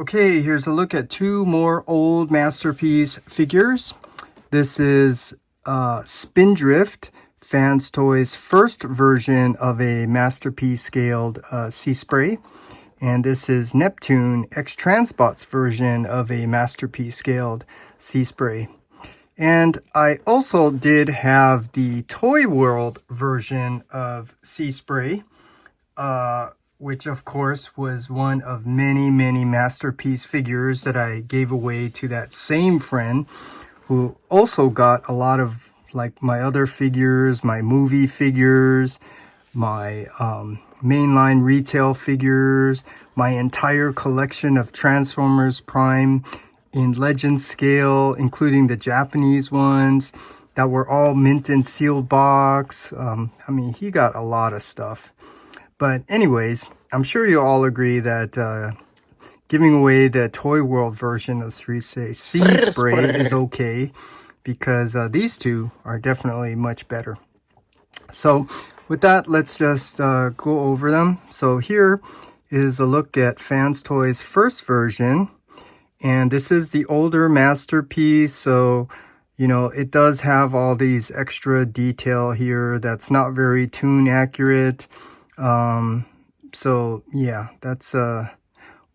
Okay, here's a look at two more old Masterpiece figures. This is Spindrift, Fans Toys' first version of a Masterpiece scaled Seaspray. And this is Neptune, X-Transbots version of a Masterpiece scaled Seaspray. And I also did have the Toy World version of Seaspray, which of course was one of many Masterpiece figures that I gave away to that same friend who also got a lot of like my other figures, my movie figures, my mainline retail figures, my entire collection of Transformers Prime in legend scale, including the Japanese ones that were all mint and sealed box. I mean, he got a lot of stuff. But anyways, I'm sure you'll all agree that giving away the Toy World version of Seaspray is okay, because these two are definitely much better. So with that, let's just go over them. So here is a look at Fans Toys' first version. And this is the older Masterpiece. So, you know, it does have all these extra detail here that's not very tune accurate. So yeah, that's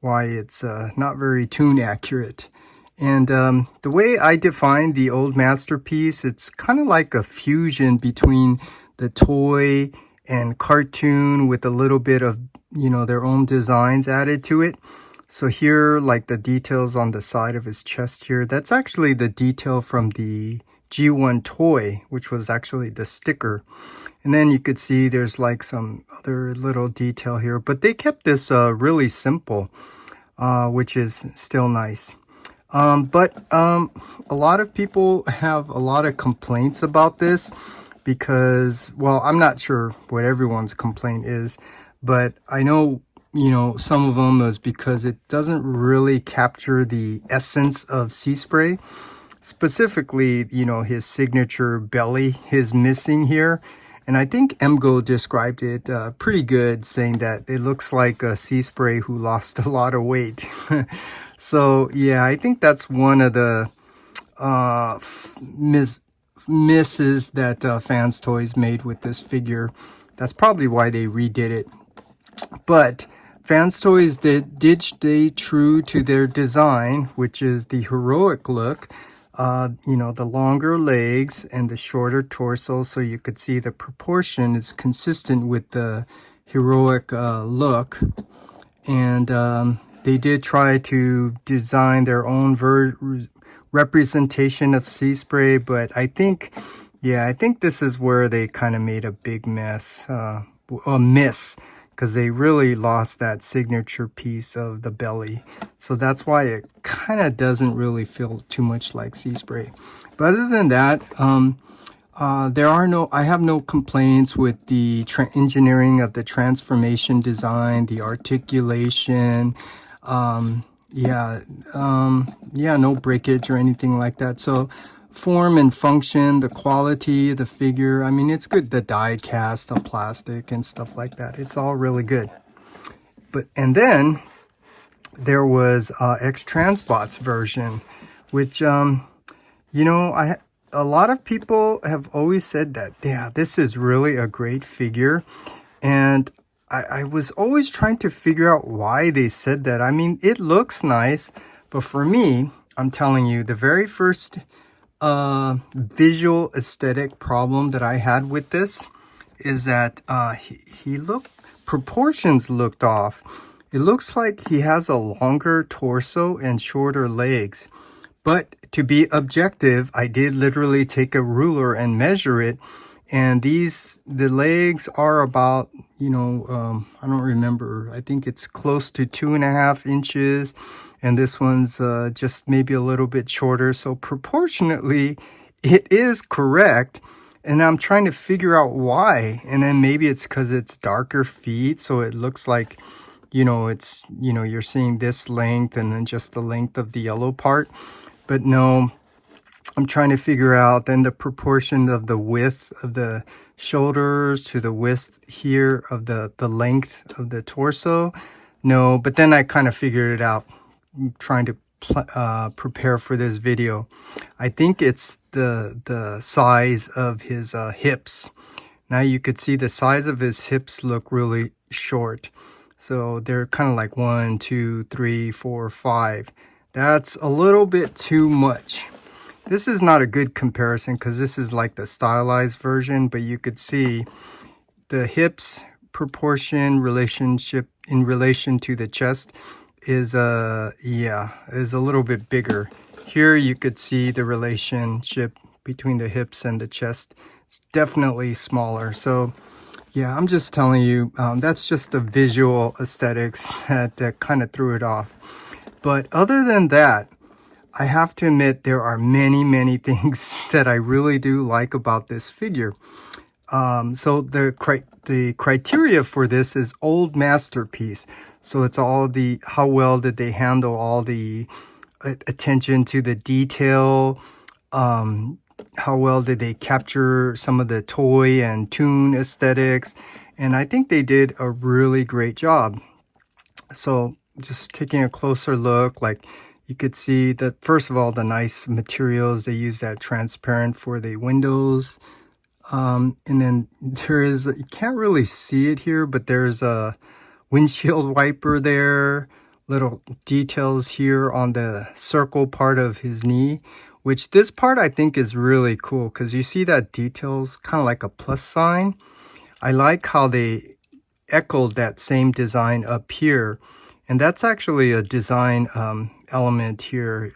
why it's not very tune accurate. And the way I define the old Masterpiece, it's kind of like a fusion between the toy and cartoon with a little bit of, you know, their own designs added to it. So here, like the details on the side of his chest here, that's actually the detail from the G1 toy, which was actually the sticker. And then you could see there's like some other little detail here, but they kept this really simple, which is still nice. But a lot of people have a lot of complaints about this because, well, I'm not sure what everyone's complaint is, but I know, you know, some of them is because it doesn't really capture the essence of Seaspray. Specifically, you know, his signature belly is missing here. And I think MGO described it pretty good, saying that it looks like a Seaspray who lost a lot of weight. So, yeah, I think that's one of the misses that Fans Toys made with this figure. That's probably why they redid it. But Fans Toys did stay true to their design, which is the heroic look. You know, the longer legs and the shorter torso, so you could see the proportion is consistent with the heroic look. And they did try to design their own representation of Seaspray, but I think, yeah, I think this is where they kind of made a big miss, because they really lost that signature piece of the belly. So that's why it kind of doesn't really feel too much like Seaspray. But other than that, I have no complaints with the engineering of the transformation design, the articulation, no breakage or anything like that. So form and function, the quality of the figure, I mean, it's good. The die cast, the plastic and stuff like that, it's all really good. And then there was X-Transbots version, which you know, a lot of people have always said that, yeah, this is really a great figure. And I was always trying to figure out why they said that. I mean, it looks nice, but for me, I'm telling you, the very first visual aesthetic problem that I had with this is that proportions looked off. It looks like he has a longer torso and shorter legs. But to be objective, I did literally take a ruler and measure it. And the legs are about, you know, I don't remember. I think it's close to 2.5 inches. And this one's just maybe a little bit shorter. So proportionately, it is correct. And I'm trying to figure out why. And then maybe it's because it's darker feet. So it looks like, you know, it's, you know, you're seeing this length and then just the length of the yellow part. But no, I'm trying to figure out then the proportion of the width of the shoulders to the width here of the length of the torso. No, but then I kind of figured it out. trying to prepare for this video. I think it's the size of his hips. Now you could see the size of his hips look really short. So they're kind of like 1, 2, 3, 4, 5. That's a little bit too much. This is not a good comparison because this is like the stylized version, but you could see the hips proportion relationship in relation to the chest is a little bit bigger. Here you could see the relationship between the hips and the chest. It's definitely smaller. So yeah, I'm just telling you, that's just the visual aesthetics that kind of threw it off. But other than that, I have to admit there are many things that I really do like about this figure. So the criteria for this is old masterpiece. So it's all the, how well did they handle all the attention to the detail, how well did they capture some of the toy and toon aesthetics, and I think they did a really great job. So just taking a closer look, like you could see that first of all, the nice materials, they use that transparent for the windows. And then there is, you can't really see it here, but there's a windshield wiper there, little details here on the circle part of his knee, which this part I think is really cool because you see that details kind of like a plus sign. I like how they echoed that same design up here, and that's actually a design element here.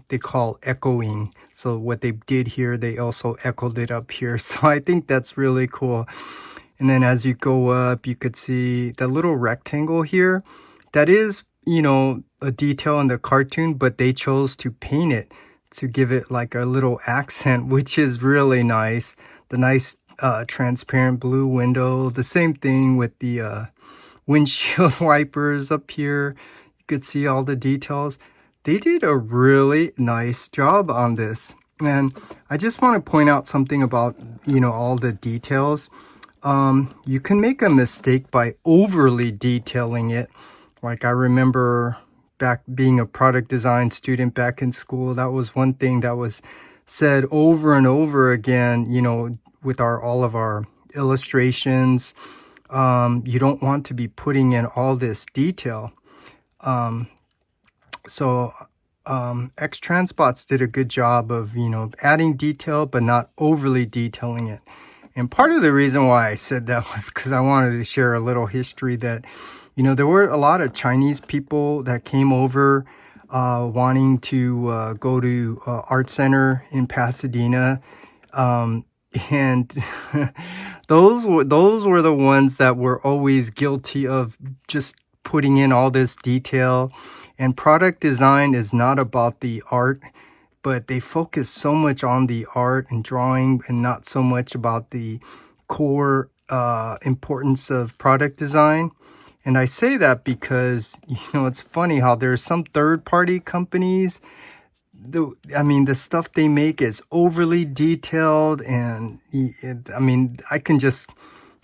They call echoing. So what they did here, they also echoed it up here. So I think that's really cool. And then as you go up, you could see the little rectangle here. That is, you know, a detail in the cartoon, but they chose to paint it to give it like a little accent, which is really nice. The nice transparent blue window. The same thing with the windshield wipers up here. You could see all the details. They did a really nice job on this. And I just want to point out something about, you know, all the details. You can make a mistake by overly detailing it. Like I remember back being a product design student back in school, that was one thing that was said over and over again, you know, with all of our illustrations. You don't want to be putting in all this detail. So X-Transbots did a good job of, you know, adding detail, but not overly detailing it. And part of the reason why I said that was because I wanted to share a little history that, you know, there were a lot of Chinese people that came over wanting to go to Art Center in Pasadena. And those were the ones that were always guilty of just putting in all this detail. And product design is not about the art, but they focus so much on the art and drawing and not so much about the core importance of product design. And I say that because, you know, it's funny how there's some third-party companies, I mean, the stuff they make is overly detailed, and I mean, I can just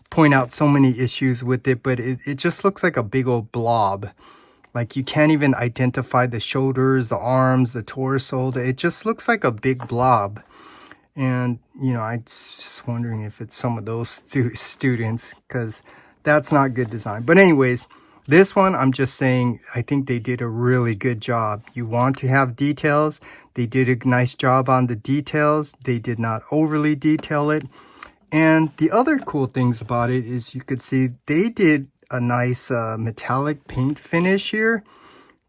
point out so many issues with it, but it just looks like a big old blob. Like you can't even identify the shoulders, the arms, the torso. It just looks like a big blob. And, you know, I'm just wondering if it's some of those students, because that's not good design. But anyways, this one, I'm just saying, I think they did a really good job. You want to have details. They did a nice job on the details. They did not overly detail it. And the other cool things about it is you could see they did a nice metallic paint finish here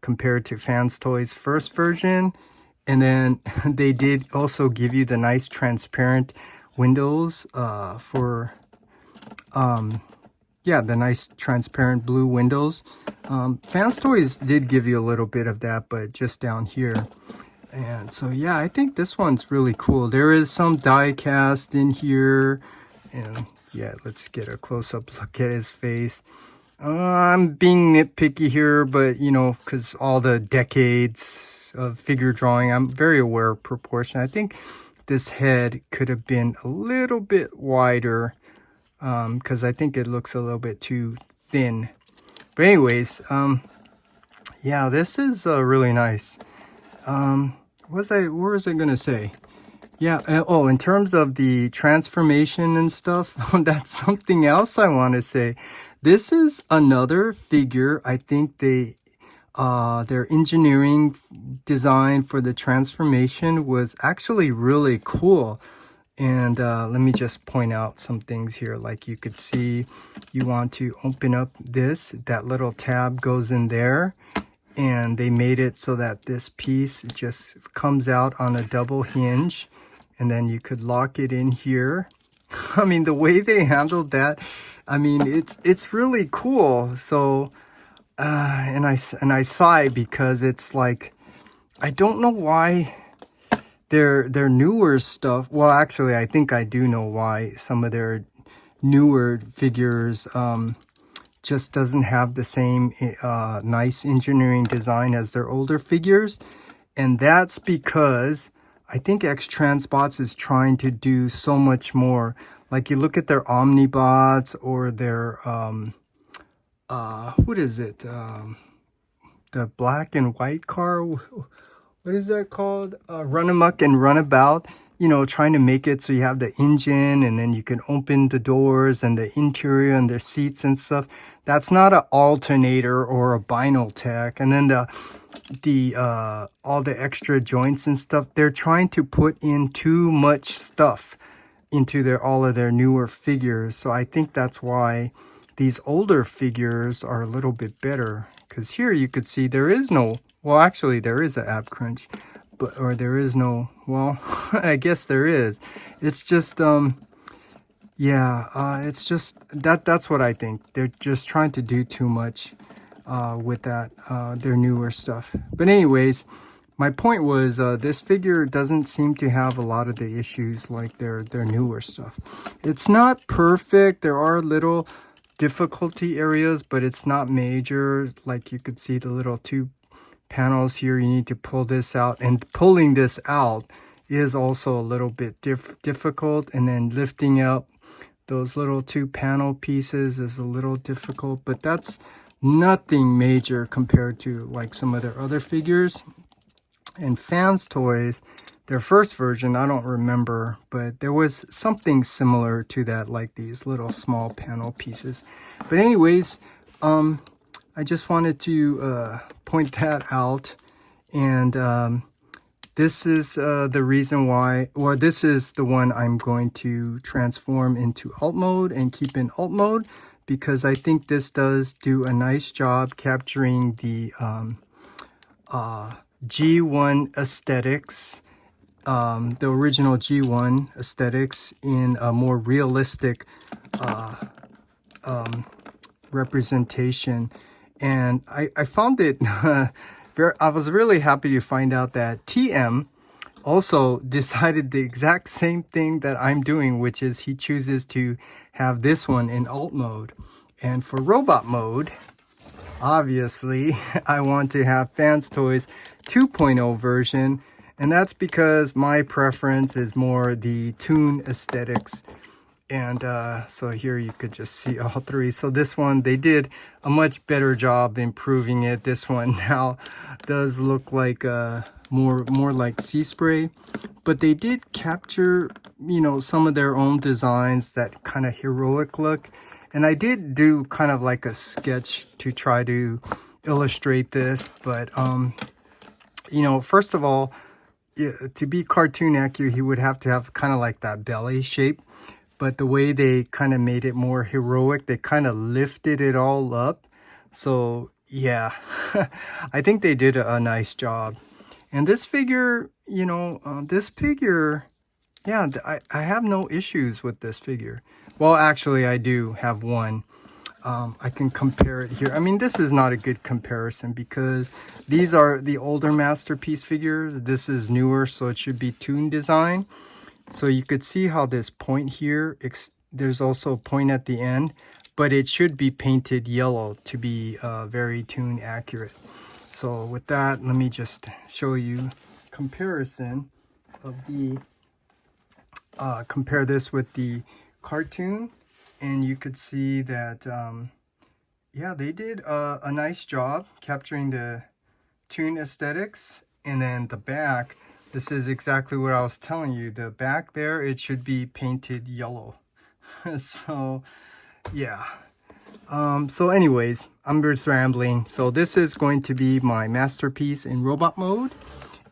compared to Fans Toys' first version. And then they did also give you the nice transparent windows for the nice transparent blue windows. Fans Toys did give you a little bit of that, but just down here. And so yeah, I think this one's really cool. There is some die cast in here, and yeah, let's get a close-up look at his face. I'm being nitpicky here, but you know, because all the decades of figure drawing, I'm very aware of proportion. I think this head could have been a little bit wider, because I think it looks a little bit too thin. But anyways, Yeah, this is really nice. What was I gonna say? Yeah, oh, in terms of the transformation and stuff, that's something else I want to say. This is another figure. I think their engineering design for the transformation was actually really cool. And let me just point out some things here. Like you could see, you want to open up this, that little tab goes in there. And they made it so that this piece just comes out on a double hinge. And then you could lock it in here. I mean, the way they handled that, I mean, it's really cool. So, and I sigh because it's like, I don't know why their newer stuff. Well, actually, I think I do know why some of their newer figures just doesn't have the same nice engineering design as their older figures. And that's because I think X-Transbots is trying to do so much more. Like you look at their Omnibots or their, what is it? The black and white car. What is that called? Run Amok and Runabout. You know, trying to make it so you have the engine and then you can open the doors and the interior and their seats and stuff. That's not an alternator or a binal tech. And then all the extra joints and stuff, they're trying to put in too much stuff into all of their newer figures. So I think that's why these older figures are a little bit better. Because here you could see there is no, well, actually there is an ab crunch, or there is no, well, I guess there is. It's just, it's just, that's what I think. They're just trying to do too much with that, their newer stuff. But anyways, my point was this figure doesn't seem to have a lot of the issues like their newer stuff. It's not perfect. There are little difficulty areas, but it's not major. Like you could see the little two panels here. You need to pull this out, and pulling this out is also a little bit difficult. And then lifting up those little two panel pieces is a little difficult, but that's nothing major compared to like some of their other figures. And Fans Toys, their first version, I don't remember, but there was something similar to that, like these little small panel pieces. But anyways, I just wanted to point that out. And this is the reason why, or this is the one I'm going to transform into alt mode and keep in alt mode, because I think this does do a nice job capturing the G1 aesthetics, the original G1 aesthetics in a more realistic representation. And I found it, I was really happy to find out that TM also decided the exact same thing that I'm doing, which is he chooses to have this one in alt mode. And for robot mode, obviously, I want to have Fans Toys 2.0 version, and that's because my preference is more the Toon aesthetics. And so here you could just see all three. So this one, they did a much better job improving it. This one now does look like more like Seaspray, but they did capture, you know, some of their own designs, that kind of heroic look. And I did do kind of like a sketch to try to illustrate this, but you know, first of all, to be cartoon accurate, he would have to have kind of like that belly shape. But the way they kind of made it more heroic, they kind of lifted it all up. So yeah, I think they did a nice job. And this figure, you know, yeah, I have no issues with this figure. Well, actually, I do have one. I can compare it here. I mean, this is not a good comparison because these are the older Masterpiece figures. This is newer, so it should be Toon design. So you could see how this point here, there's also a point at the end, but it should be painted yellow to be very Toon accurate. So with that, let me just show you comparison of the, compare this with the cartoon, and you could see that yeah, they did a nice job capturing the Tune aesthetics. And then the back, this is exactly what I was telling you. The back there, it should be painted yellow. So yeah. So anyways, I'm just rambling. So this is going to be my masterpiece in robot mode.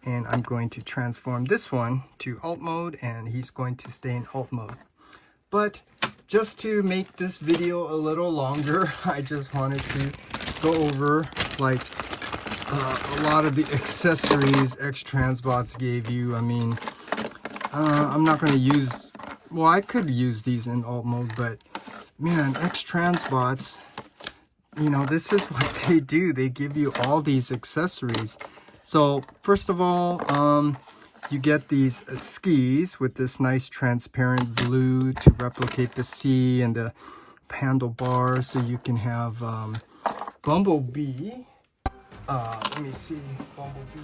And I'm going to transform this one to alt mode, and he's going to stay in alt mode. But just to make this video a little longer, I just wanted to go over like a lot of the accessories X-Transbots gave you. I mean, I'm not going to use, well, I could use these in alt mode, but man, X-Transbots, you know, this is what they do. They give you all these accessories. So first of all, you get these skis with this nice transparent blue to replicate the sea, and the handlebars, so you can have Bumblebee. Let me see, Bumblebee.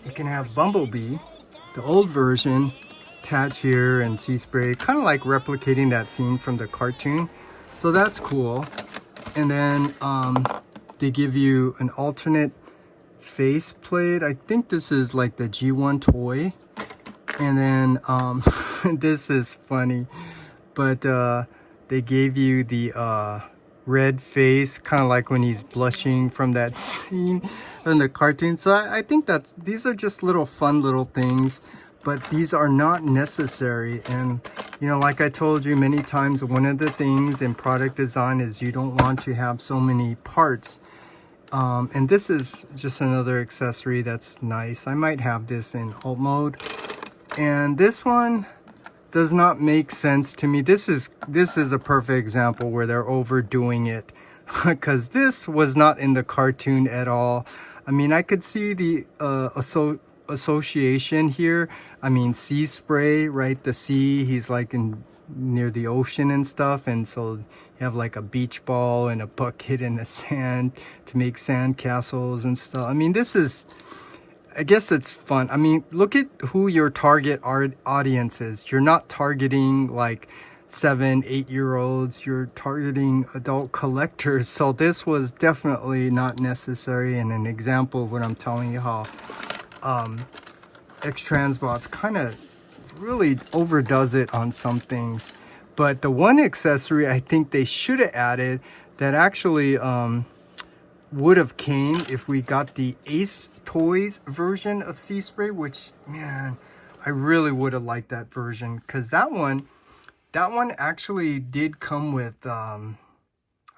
You can have Bumblebee, the old version, attached here, and Seaspray, kind of like replicating that scene from the cartoon. So that's cool. And then they give you an alternate face plate. I think this is like the G1 toy. And then this is funny, but they gave you the red face, kind of like when he's blushing from that scene in the cartoon. So I think these are just little fun little things, but these are not necessary. And you know, like I told you many times, one of the things in product design is you don't want to have so many parts. And this is just another accessory that's nice. I might have this in alt mode. And this one does not make sense to me. This is a perfect example where they're overdoing it, because this was not in the cartoon at all. I mean, I could see the association here. I mean, Seaspray, right? The sea, he's like near the ocean and stuff, and so you have like a beach ball and a bucket in the sand to make sand castles and stuff. I mean, this is, I guess it's fun. I mean, look at who your target audience is. You're not targeting like 7-8-year-olds. You're targeting adult collectors. So this was definitely not necessary, and an example of what I'm telling you, how X-Transbots kind of really overdoes it on some things. But the one accessory I think they should have added that actually would have came if we got the Ace Toys version of Seaspray, which, man, I really would have liked that version, because that one actually did come with I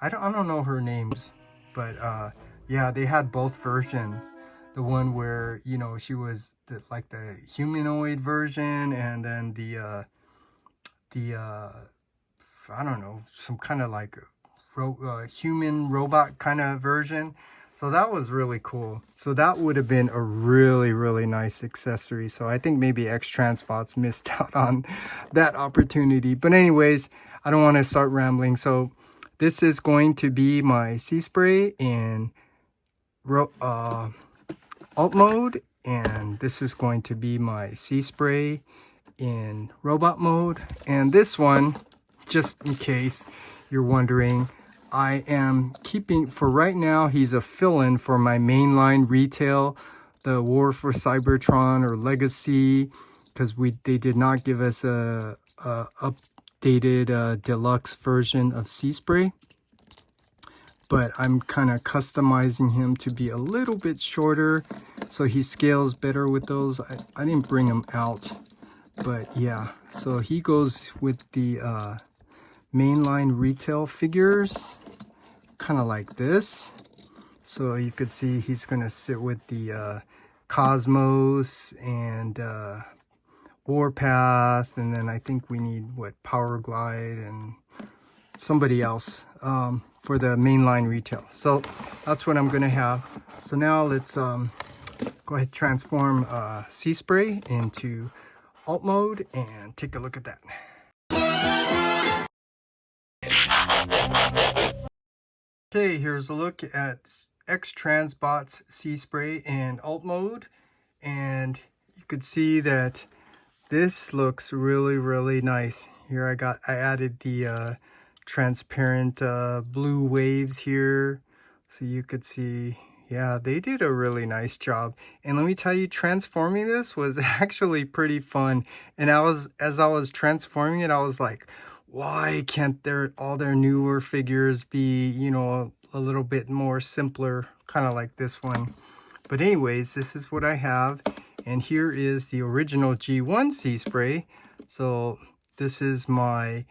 don't know her names, but yeah, they had both versions. The one where, you know, she was like the humanoid version, and then the I don't know, some kind of like human robot kind of version. So that was really cool. So that would have been a really nice accessory. So I think maybe X-Transbots missed out on that opportunity. But anyways, I don't want to start rambling. So this is going to be my Seaspray in alt mode, and this is going to be my Seaspray in robot mode. And this one, just in case you're wondering, I am keeping, for right now, he's a fill-in for my mainline retail, the War for Cybertron or Legacy, because they did not give us a updated deluxe version of Seaspray. But I'm kind of customizing him to be a little bit shorter, so he scales better with those. I didn't bring him out, but yeah, so he goes with the mainline retail figures, kind of like this. So you could see he's gonna sit with the Cosmos and Warpath, and then I think we need what, Power Glide and somebody else for the mainline retail. So that's what I'm gonna have. So now let's go ahead and transform Seaspray into alt mode and take a look at that. Okay, here's a look at X-Transbots Seaspray in alt mode, and you could see that this looks really nice. Here I added the transparent blue waves here. So you could see, yeah, they did a really nice job. And let me tell you, transforming this was actually pretty fun. And as I was transforming it, I was like, why can't all their newer figures be, you know, a little bit more simpler, kind of like this one. But anyways, this is what I have. And here is the original G1 Seaspray. So this is my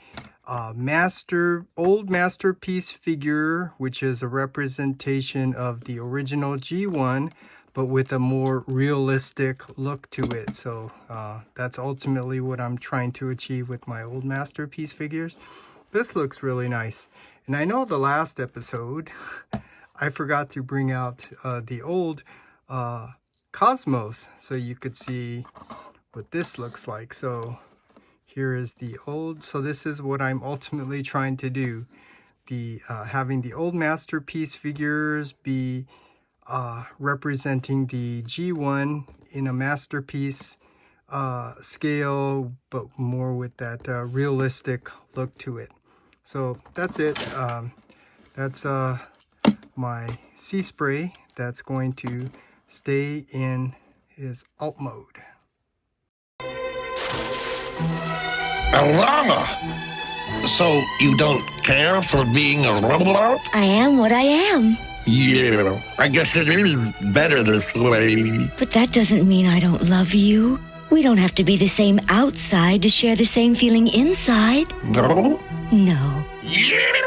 old masterpiece figure, which is a representation of the original G1, but with a more realistic look to it. So that's ultimately what I'm trying to achieve with my old masterpiece figures. This looks really nice. And I know the last episode, I forgot to bring out the old Cosmos, so you could see what this looks like. So here is the old. So this is what I'm ultimately trying to do. Having the old masterpiece figures be representing the G1 in a masterpiece scale, but more with that realistic look to it. So that's it. That's my Seaspray that's going to stay in his alt mode. Alana! So you don't care for being a robot? I am what I am. Yeah, I guess it is better this way. But that doesn't mean I don't love you. We don't have to be the same outside to share the same feeling inside. No? No. Yeah!